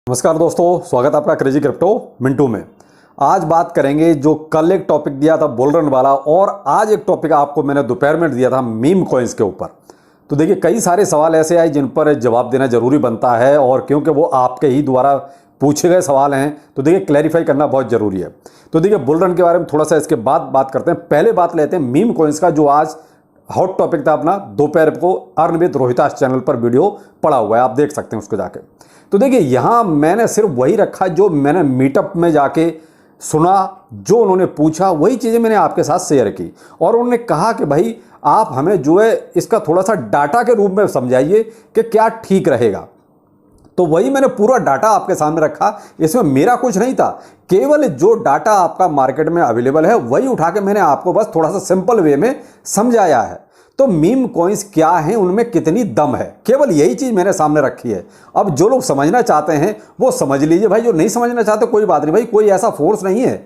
नमस्कार दोस्तों, स्वागत है आपका क्रेजी क्रिप्टो मिंटू में। आज बात करेंगे जो कल एक टॉपिक दिया था बुलरन वाला, और आज एक टॉपिक आपको मैंने दोपहर में दिया था मीम कॉइन्स के ऊपर। तो देखिए, कई सारे सवाल ऐसे आए जिन पर जवाब देना जरूरी बनता है, और क्योंकि वो आपके ही द्वारा पूछे गए सवाल हैं तो देखिए क्लैरिफाई करना बहुत ज़रूरी है। तो देखिए, बुलरन के बारे में थोड़ा सा इसके बाद बात करते हैं। पहले बात लेते हैं मीम कॉइन्स का, जो आज हॉट टॉपिक था अपना। दोपहर को अर्न विद रोहितास चैनल पर वीडियो पड़ा हुआ है, आप देख सकते हैं उसको जाके। तो देखिए, यहाँ मैंने सिर्फ वही रखा जो मैंने मीटअप में जाके सुना, जो उन्होंने पूछा वही चीज़ें मैंने आपके साथ शेयर की। और उन्होंने कहा कि भाई आप हमें जो है इसका थोड़ा सा डाटा के रूप में समझाइए कि क्या ठीक रहेगा। तो वही मैंने पूरा डाटा आपके सामने रखा। इसमें मेरा कुछ नहीं था, केवल जो डाटा आपका मार्केट में अवेलेबल है वही उठा के मैंने आपको बस थोड़ा सा सिंपल वे में समझाया है। तो मीम कॉइन्स क्या हैं, उनमें कितनी दम है, केवल यही चीज़ मैंने सामने रखी है। अब जो लोग समझना चाहते हैं वो समझ लीजिए भाई, जो नहीं समझना चाहते कोई बात नहीं भाई। कोई ऐसा फोर्स नहीं है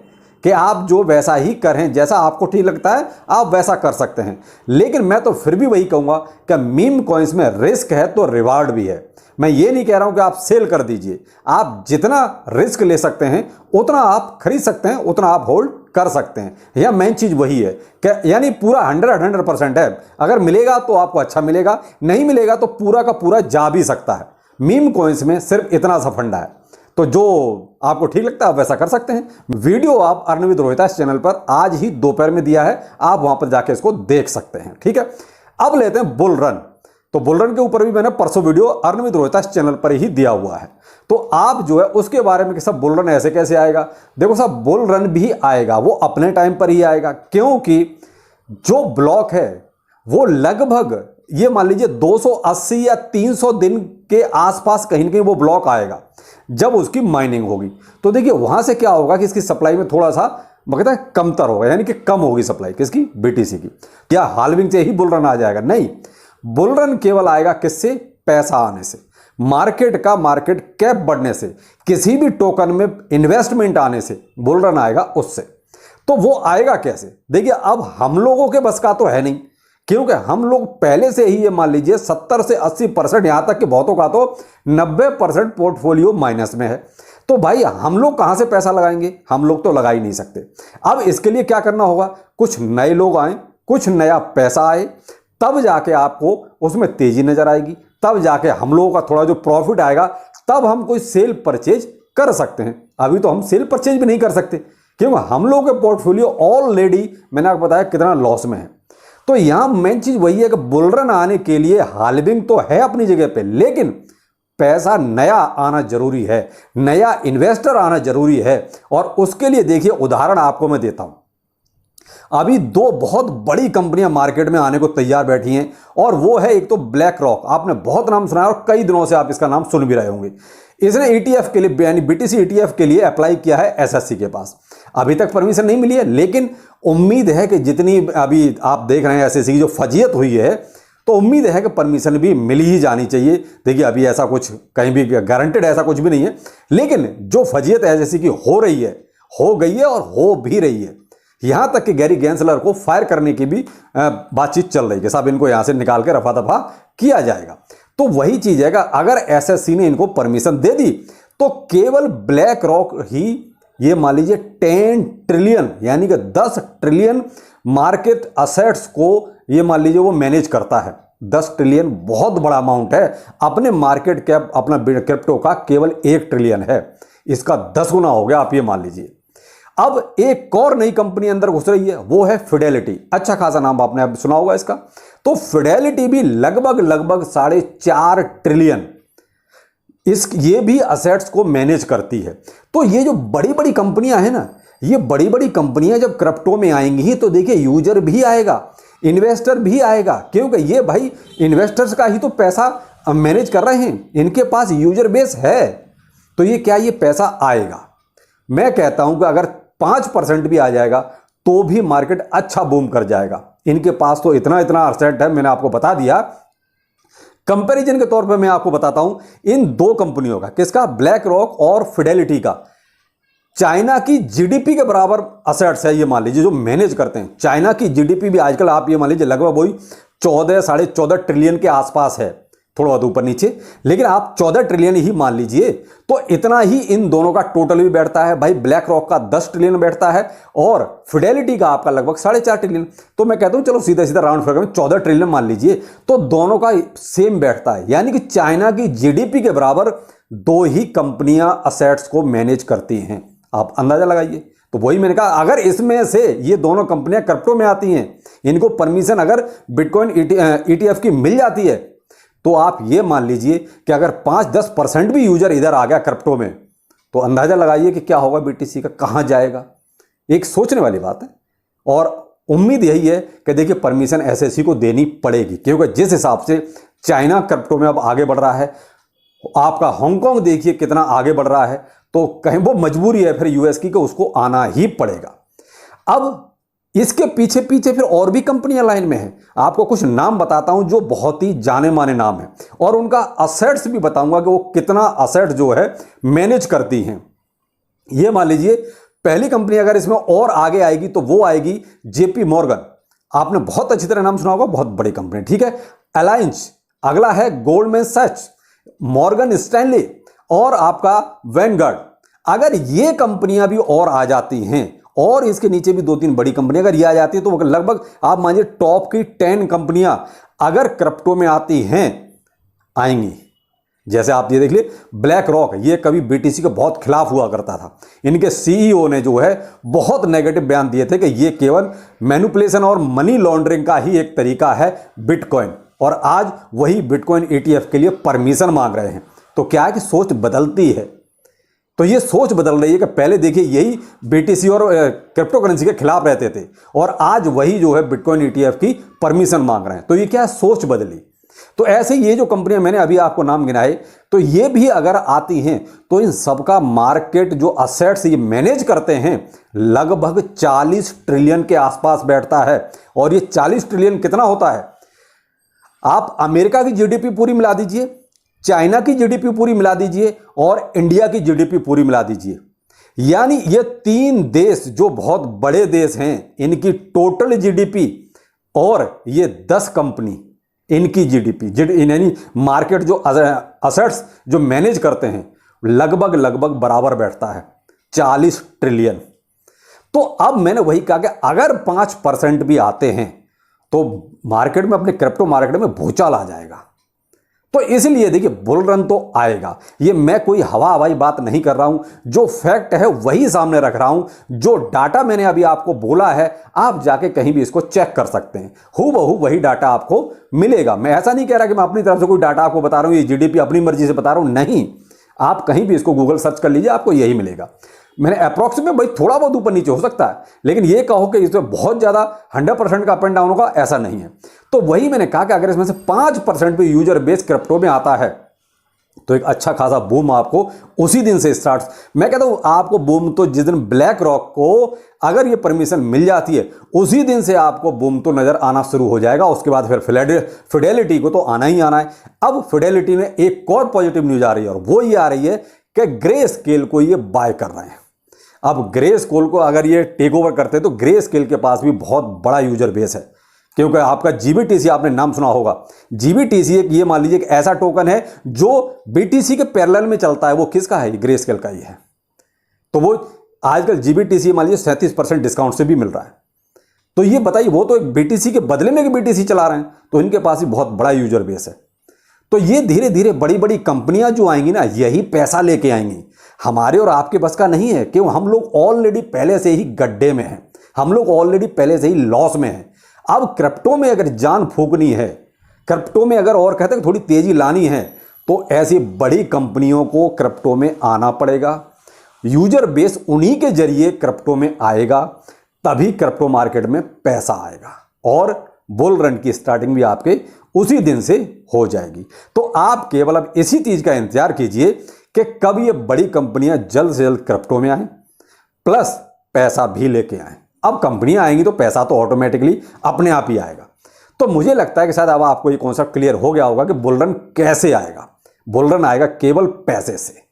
कि आप जो वैसा ही करें, जैसा आपको ठीक लगता है आप वैसा कर सकते हैं। लेकिन मैं तो फिर भी वही कहूँगा कि मीम कॉइन्स में रिस्क है तो रिवार्ड भी है। मैं ये नहीं कह रहा हूं कि आप सेल कर दीजिए, आप जितना रिस्क ले सकते हैं उतना आप खरीद सकते हैं, उतना आप होल्ड कर सकते हैं। यह मेन चीज़ वही है कि यानी पूरा 100% है। अगर मिलेगा तो आपको अच्छा मिलेगा, नहीं मिलेगा तो पूरा का पूरा जा भी सकता है। मीम कॉइन्स में सिर्फ इतना सा फंडा है। तो जो आपको ठीक लगता है आप वैसा कर सकते हैं। वीडियो आप अर्न विद रोहितास चैनल पर आज ही दोपहर में दिया है, आप वहां पर जाके इसको देख सकते हैं। ठीक है, अब लेते हैं बुलरन। तो बुलरन के ऊपर भी मैंने परसों video earn with Rohitas channel पर ही दिया हुआ है। तो आप जो है उसके बारे में कि सब बुलरन ऐसे कैसे आएगा, देखो साहब, बुलरन भी आएगा, वो अपने टाइम पर ही आएगा। क्योंकि जो ब्लॉक है वो लगभग ये मान लीजिए 280 या 300 दिन के आसपास कहीं ना कहीं वो ब्लॉक आएगा जब उसकी माइनिंग होगी। तो देखिए वहां से क्या होगा कि इसकी सप्लाई में थोड़ा सा कहता है कमतर होगा, यानी कि कम होगी सप्लाई किसकी, बीटीसी की। क्या हाल्विंग से ही बुलरन आ जाएगा? नहीं, बुलरन केवल आएगा किससे? पैसा आने से, मार्केट कैप बढ़ने से, किसी भी टोकन में इन्वेस्टमेंट आने से बुलरन आएगा उससे। तो वो आएगा कैसे? देखिए, अब हम लोगों के बस का तो है नहीं, क्योंकि हम लोग पहले से ही ये मान लीजिए 70 से 80%, यहां तक कि बहुतों का तो 90% पोर्टफोलियो माइनस में है। तो भाई हम लोग कहां से पैसा लगाएंगे? हम लोग तो लगा ही नहीं सकते। अब इसके लिए क्या करना होगा? कुछ नए लोग आए, कुछ नया पैसा आए, तब जाके आपको उसमें तेजी नजर आएगी, तब जाके हम लोगों का थोड़ा जो प्रॉफिट आएगा, तब हम कोई सेल परचेज कर सकते हैं। अभी तो हम सेल परचेज भी नहीं कर सकते, क्योंकि हम लोगों के पोर्टफोलियो ऑलरेडी मैंने आपको बताया कितना लॉस में है। तो यहां मेन चीज वही है कि बुलरन आने के लिए हाल्विंग तो है अपनी जगह पे, लेकिन पैसा नया आना जरूरी है, नया इन्वेस्टर आना जरूरी है। और उसके लिए देखिए उदाहरण आपको मैं देता हूं। अभी दो बहुत बड़ी कंपनियां मार्केट में आने को तैयार बैठी हैं, और वो है एक तो ब्लैक रॉक। आपने बहुत नाम सुना है और कई दिनों से आप इसका नाम सुन भी रहे होंगे। इसने ईटीएफ के लिए यानी बीटीसी ईटीएफ के लिए अप्लाई किया है एसएससी के पास। अभी तक परमिशन नहीं मिली है, लेकिन उम्मीद है कि जितनी अभी आप देख रहे हैं एसएससी की जो फजीयत हुई है, तो उम्मीद है कि परमिशन भी मिली ही जानी चाहिए। देखिए, अभी ऐसा कुछ कहीं भी गारंटेड ऐसा कुछ भी नहीं है, लेकिन जो फजीयत एसएससी की हो रही है, हो गई है और हो भी रही है। यहां तक कि गैरी गैंसलर को फायर करने की भी बातचीत चल रही है, साहब इनको यहां से निकाल के रफा दफा किया जाएगा। तो वही चीज है कि अगर एसएससी ने इनको परमिशन दे दी तो केवल ब्लैक रॉक ही ये मान लीजिए 10 ट्रिलियन यानी कि 10 ट्रिलियन मार्केट असेट्स को ये मान लीजिए वो मैनेज करता है। 10 ट्रिलियन बहुत बड़ा अमाउंट है। अपने मार्केट कैप अपना क्रिप्टो का केवल 1 ट्रिलियन है, इसका 10 गुना हो गया, आप ये मान लीजिए। अब एक और नई कंपनी अंदर घुस रही है, वो है फिडेलिटी। अच्छा खासा नाम आपने अब सुना होगा इसका। तो फिडेलिटी भी लगभग 4.5 ट्रिलियन ये भी असेट्स को मैनेज करती है। तो ये जो बड़ी बड़ी कंपनियां हैं ना, ये बड़ी बड़ी कंपनियां जब क्रिप्टो में आएंगी तो देखिए यूजर भी आएगा, इन्वेस्टर भी आएगा, क्योंकि ये भाई इन्वेस्टर्स का ही तो पैसा मैनेज कर रहे हैं, इनके पास यूजर बेस है। तो ये क्या ये पैसा आएगा? मैं कहता हूं कि अगर 5% भी आ जाएगा तो भी मार्केट अच्छा बूम कर जाएगा। इनके पास तो इतना असेट है, मैंने आपको बता दिया। कंपैरिजन के तौर पे मैं आपको बताता हूं इन दो कंपनियों का, किसका? ब्लैक रॉक और फिडेलिटी का। चाइना की जीडीपी के बराबर असेट्स है ये मान लीजिए जो मैनेज करते हैं। चाइना की जीडीपी भी आजकल आप ये मान लीजिए लगभग वही 14 साढ़े 14 ट्रिलियन के आसपास है। थोड़ा बहुत ऊपर नीचे, लेकिन आप 14 ट्रिलियन ही मान लीजिए, तो इतना ही इन दोनों का टोटल भी बैठता है। भाई ब्लैक रॉक का 10 ट्रिलियन बैठता है और फिडेलिटी का आपका लगभग 4.5 ट्रिलियन। तो मैं कहता हूं चलो सीधा सीधा राउंड फिगर में 14 ट्रिलियन मान लीजिए, तो दोनों का सेम बैठता है। यानी कि चाइना की जीडीपी के बराबर दो ही कंपनियां असेट्स को मैनेज करती हैं। आप अंदाजा लगाइए। तो वही मैंने कहा, अगर इसमें से ये दोनों कंपनियां क्रिप्टो में आती हैं, इनको परमिशन अगर बिटकॉइन ईटीएफ की मिल जाती है, तो आप ये मान लीजिए कि अगर 5-10% भी यूजर इधर आ गया क्रिप्टो में, तो अंदाजा लगाइए कि क्या होगा बीटीसी का, कहां जाएगा। एक सोचने वाली बात है। और उम्मीद यही है कि देखिए परमिशन एसएससी को देनी पड़ेगी, क्योंकि जिस हिसाब से चाइना क्रिप्टो में अब आगे बढ़ रहा है, आपका हांगकांग देखिए कितना आगे बढ़ रहा है, तो कहीं वो मजबूरी है फिर यूएस की कि उसको आना ही पड़ेगा। अब इसके पीछे पीछे फिर और भी कंपनियां लाइन में हैं। आपको कुछ नाम बताता हूं जो बहुत ही जाने माने नाम हैं, और उनका असेट्स भी बताऊंगा कि वो कितना असेट जो है मैनेज करती हैं। ये मान लीजिए पहली कंपनी अगर इसमें और आगे आएगी तो वो आएगी जेपी मॉर्गन। आपने बहुत अच्छी तरह नाम सुना होगा, बहुत बड़ी कंपनी, ठीक है। अलायंस, अगला है गोल्डमैन सैच्स, मॉर्गन स्टैनली और आपका वैनगार्ड। अगर ये कंपनियां भी और आ जाती हैं, और इसके नीचे भी 2-3 बड़ी कंपनियां अगर ये आ जाती है, तो लगभग आप मानिए टॉप की 10 कंपनियां अगर क्रिप्टो में आती हैं, आएंगी। जैसे आप ये देख लिए ब्लैक रॉक, ये कभी बीटीसी के बहुत खिलाफ हुआ करता था। इनके सीईओ ने जो है बहुत नेगेटिव बयान दिए थे कि ये केवल मैनिपुलेशन और मनी लॉन्ड्रिंग का ही एक तरीका है बिटकॉइन, और आज वही बिटकॉइन ईटीएफ के लिए परमिशन मांग रहे हैं। तो क्या है कि सोच बदलती है। तो ये सोच बदल रही है कि पहले देखिए यही बीटीसी और क्रिप्टो करेंसी के खिलाफ रहते थे, और आज वही जो है बिटकॉइन ईटीएफ की परमिशन मांग रहे हैं। तो ये क्या है, सोच बदली। तो ऐसे ये जो कंपनियां मैंने अभी आपको नाम गिनाए, तो ये भी अगर आती हैं, तो इन सबका मार्केट जो असेट्स ये मैनेज करते हैं लगभग 40 ट्रिलियन के आसपास बैठता है। और ये 40 ट्रिलियन कितना होता है, आप अमेरिका की जीडीपी पूरी मिला दीजिए, चाइना की जीडीपी पूरी मिला दीजिए, और इंडिया की जीडीपी पूरी मिला दीजिए। यानी ये 3 देश जो बहुत बड़े देश हैं, इनकी टोटल जीडीपी और ये 10 कंपनी इनकी जीडीपी, यानी मार्केट जो असेट्स जो मैनेज करते हैं, लगभग बराबर बैठता है 40 ट्रिलियन। तो अब मैंने वही कहा कि अगर 5% भी आते हैं तो मार्केट में, अपने क्रिप्टो मार्केट में भूचाल आ जाएगा। तो इसलिए देखिए बुल रन तो आएगा। ये मैं कोई हवाई बात नहीं कर रहा हूं, जो फैक्ट है वही सामने रख रहा हूं। जो डाटा मैंने अभी आपको बोला है, आप जाके कहीं भी इसको चेक कर सकते हैं, हूबहू वही डाटा आपको मिलेगा। मैं ऐसा नहीं कह रहा कि मैं अपनी तरफ से कोई डाटा आपको बता रहा हूं, ये जीडीपी अपनी मर्जी से बता रहा हूं, नहीं। आप कहीं भी इसको गूगल सर्च कर लीजिए, आपको यही मिलेगा। मैंने अप्रॉक्सीमेट भाई थोड़ा बहुत ऊपर नीचे हो सकता है, लेकिन ये कहो कि इसमें बहुत ज्यादा 100% का अप एंड डाउन होगा, ऐसा नहीं है। तो वही मैंने कहा कि अगर इसमें से 5% भी यूजर बेस क्रिप्टो में आता है, तो एक अच्छा खासा बूम आपको उसी दिन से स्टार्ट। मैं कहता हूं आपको बूम तो जिस दिन ब्लैक रॉक को अगर ये परमिशन मिल जाती है, उसी दिन से आपको बूम तो नजर आना शुरू हो जाएगा। उसके बाद फिर फिडेलिटी को तो आना ही आना है। अब फिडेलिटी में एक और पॉजिटिव न्यूज आ रही है, और वो ये आ रही है कि ग्रे स्केल को ये बाय कर रहे हैं। अब ग्रे स्केल को अगर ये टेक ओवर करते हैं, तो ग्रे स्केल के पास भी बहुत बड़ा यूजर बेस है, क्योंकि आपका जीबीटीसी आपने नाम सुना होगा। जीबीटीसी एक, ये मान लीजिए एक ऐसा टोकन है जो बीटीसी के पैरेलल में चलता है। वो किसका है, ग्रे स्केल का ही है। तो वो आजकल जीबीटीसी मान लीजिए 37% डिस्काउंट से भी मिल रहा है। तो ये बताइए, वो तो एक बीटीसी के बदले में बीटीसी चला रहे हैं, तो इनके पास भी बहुत बड़ा यूजर बेस है। तो ये धीरे धीरे बड़ी बड़ी कंपनियां जो आएंगी ना, यही पैसा लेके आएंगी। हमारे और आपके बस का नहीं है, क्यों, हम लोग ऑलरेडी पहले से ही गड्ढे में हैं, हम लोग ऑलरेडी पहले से ही लॉस में हैं। अब क्रिप्टो में अगर जान फूकनी है, क्रिप्टो में अगर और कहते हैं थोड़ी तेजी लानी है, तो ऐसी बड़ी कंपनियों को क्रिप्टो में आना पड़ेगा। यूजर बेस उन्हीं के जरिए क्रिप्टो में आएगा, तभी क्रिप्टो मार्केट में पैसा आएगा, और बुल रन की स्टार्टिंग भी आपके उसी दिन से हो जाएगी। तो आप केवल अब इसी चीज का इंतजार कीजिए कि कब ये बड़ी कंपनियां जल्द से जल्द क्रिप्टो में आए, प्लस पैसा भी लेके आए। अब कंपनियां आएंगी तो पैसा तो ऑटोमेटिकली अपने आप ही आएगा। तो मुझे लगता है कि शायद अब आपको ये कॉन्सेप्ट क्लियर हो गया होगा कि बुल रन कैसे आएगा। बुल रन आएगा केवल पैसे से।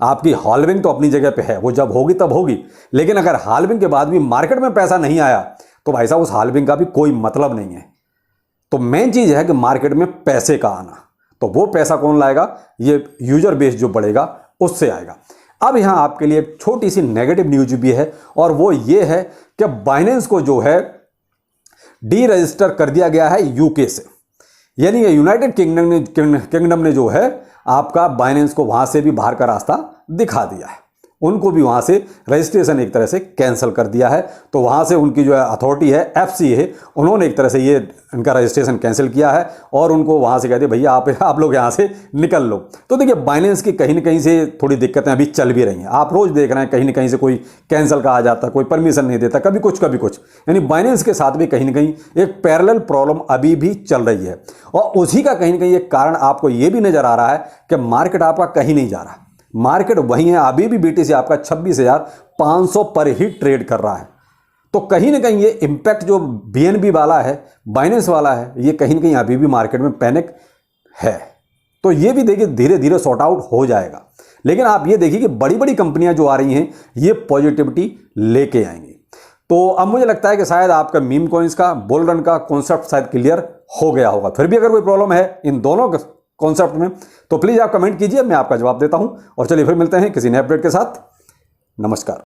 आपकी हाल्विंग तो अपनी जगह पे है, वो जब होगी तब होगी, लेकिन अगर हाल्विंग के बाद भी मार्केट में पैसा नहीं आया, तो भाई साहब उस हाल्विंग का भी कोई मतलब नहीं है। तो मेन चीज है कि मार्केट में पैसे का आना। तो वो पैसा कौन लाएगा? ये यूजर बेस जो बढ़ेगा उससे आएगा। अब यहाँ आपके लिए एक छोटी सी नेगेटिव न्यूज भी है, और वो ये है कि बाइनेंस को जो है डी रजिस्टर कर दिया गया है यूके से, यानी यूनाइटेड किंगडम ने जो है आपका बाइनेंस को वहां से भी बाहर का रास्ता दिखा दिया है। उनको भी वहां से रजिस्ट्रेशन एक तरह से कैंसिल कर दिया है। तो वहां से उनकी जो है अथॉरिटी है एफसीए, उन्होंने एक तरह से ये इनका रजिस्ट्रेशन कैंसिल किया है और उनको वहां से कह दिया भैया आप लोग यहां से निकल लो। तो देखिए बाइनेंस की कहीं ना कहीं से थोड़ी दिक्कतें अभी चल भी रही हैं। आप रोज देख रहे हैं कहीं ना कहीं से कोई कैंसिल का आ जाता है, कोई परमिशन नहीं देता, कभी कुछ यानी बाइनेंस के साथ भी कहीं ना कहीं एक पैरेलल प्रॉब्लम अभी भी चल रही है। और उसी का कहीं ना कहीं एक कारण आपको ये भी नजर आ रहा है कि मार्केट आपका कहीं नहीं जा रहा, मार्केट वही है, अभी भी बीटीसी आपका 26,500 पर ही ट्रेड कर रहा है। तो कहीं ना कहीं ये इंपैक्ट जो बीएनबी वाला है, बाइनेंस वाला है, ये कहीं ना कहीं अभी भी मार्केट में पैनिक है। तो ये भी देखिए धीरे धीरे सॉर्ट आउट हो जाएगा। लेकिन आप ये देखिए कि बड़ी बड़ी कंपनियां जो आ रही हैं ये पॉजिटिविटी लेके आएंगी। तो अब मुझे लगता है कि शायद आपका मीम कॉइन्स का, बुल रन का कॉन्सेप्ट शायद क्लियर हो गया होगा। फिर भी अगर कोई प्रॉब्लम है इन दोनों कॉन्सेप्ट में तो प्लीज आप कमेंट कीजिए, मैं आपका जवाब देता हूं। और चलिए फिर मिलते हैं किसी नए अपडेट के साथ। नमस्कार।